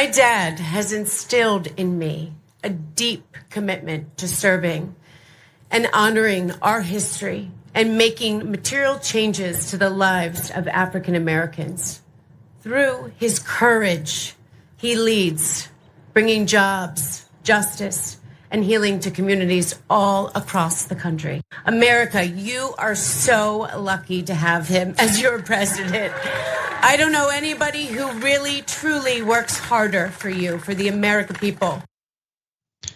My dad has instilled in me a deep commitment to serving and honoring our history and making material changes to the lives of African Americans. Through his courage, he leads, bringing jobs, justice, and healing to communities all across the country. America, you are so lucky to have him as your president. I don't know anybody who really, truly works harder for you, for the American people. I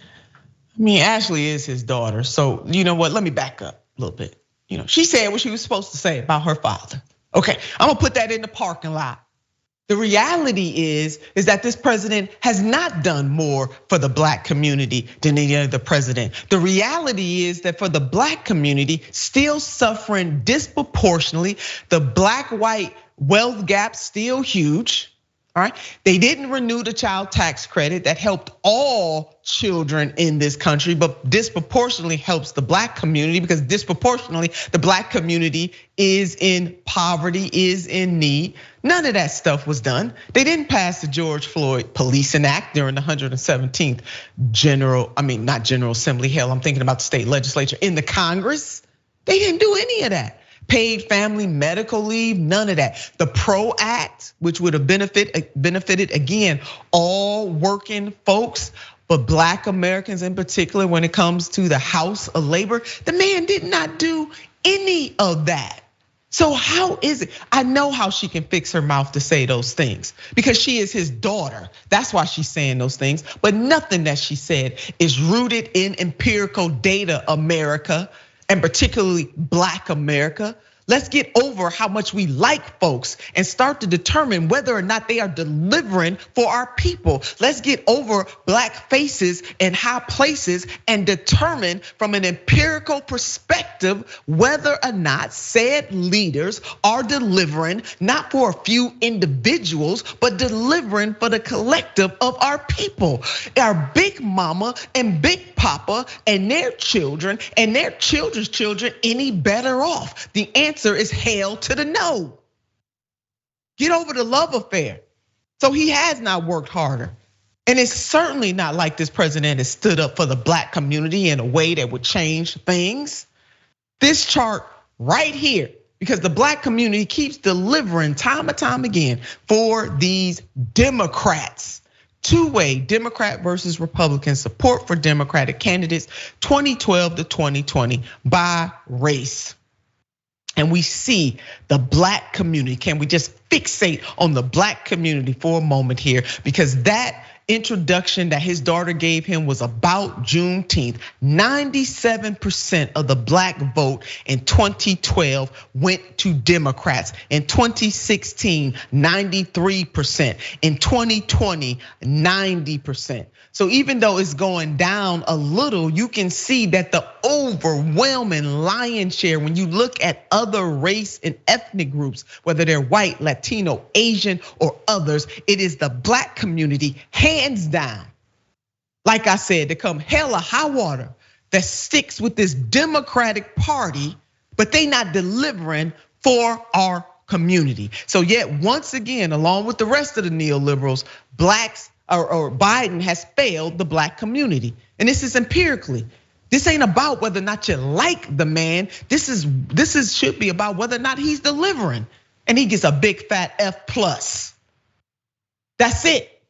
mean, Ashley is his daughter. So you know what, let me back up a little bit. She said what she was supposed to say about her father. Okay, I'm gonna put that in the parking lot. The reality is that this president has not done more for the black community than any other president. The reality is that for the black community, still suffering disproportionately, the black-white wealth gap still huge. All right, they didn't renew the child tax credit that helped all children in this country, but disproportionately helps the black community because disproportionately the black community is in poverty, is in need. None of that stuff was done. They didn't pass the George Floyd Policing Act during the 117th not General Assembly. Hell, I'm thinking about the state legislature in the Congress. They didn't do any of that. Paid family medical leave, none of that. The PRO Act, which would have benefited again all working folks, but black Americans in particular when it comes to the House of Labor, the man did not do any of that. So how is it? I know how she can fix her mouth to say those things because she is his daughter. That's why she's saying those things. But nothing that she said is rooted in empirical data, America, and particularly black America. Let's get over how much we like folks and start to determine whether or not they are delivering for our people. Let's get over black faces in high places and determine from an empirical perspective whether or not said leaders are delivering, not for a few individuals, but delivering for the collective of our people. Our big mama and big papa and their children and their children's children any better off? The answer is hell to the no. Get over the love affair. So he has not worked harder. And it's certainly not like this president has stood up for the black community in a way that would change things. This chart right here, because the black community keeps delivering time and time again for these Democrats. Two-way Democrat versus Republican support for Democratic candidates 2012 to 2020 by race. And we see the black community. Can we just fixate on the black community for a moment here? Because that introduction that his daughter gave him was about Juneteenth. 97% of the black vote in 2012 went to Democrats. In 2016, 93%. In 2020, 90%. So even though it's going down a little, you can see that the overwhelming lion's share, when you look at other race and ethnic groups, whether they're white, Latino, Asian, or others, it is the black community, hands down. Like I said, to come hell or high water, that sticks with this Democratic Party, but they not delivering for our community. So yet once again, along with the rest of the neoliberals, blacks or Biden has failed the black community. And this is empirically. This ain't about whether or not you like the man. This should be about whether or not he's delivering. And he gets a big fat F+. That's it.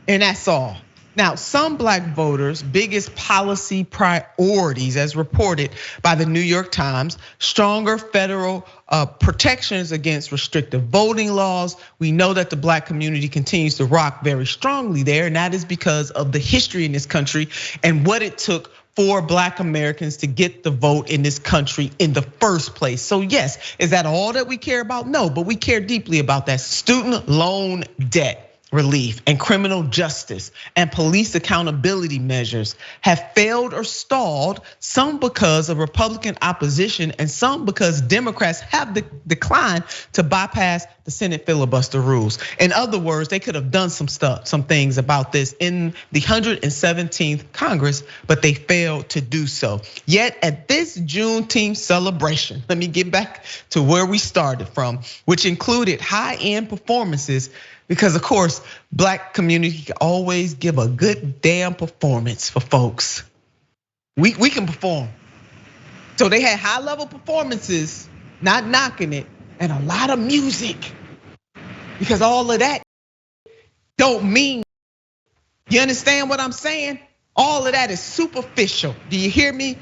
And that's all. Now, some black voters' biggest policy priorities, as reported by the New York Times, stronger federal protections against restrictive voting laws. We know that the black community continues to rock very strongly there, and that is because of the history in this country and what it took for black Americans to get the vote in this country in the first place. So yes, is that all that we care about? No, but we care deeply about that. Student loan debt relief and criminal justice and police accountability measures have failed or stalled, some because of Republican opposition and some because Democrats have declined to bypass the Senate filibuster rules. In other words, they could have done some things about this in the 117th Congress, but they failed to do so. Yet at this Juneteenth celebration, let me get back to where we started from, which included high-end performances. Because of course, Black community can always give a good damn performance for folks. We can perform. So they had high level performances, not knocking it, and a lot of music. Because all of that don't mean, you understand what I'm saying? All of that is superficial. Do you hear me?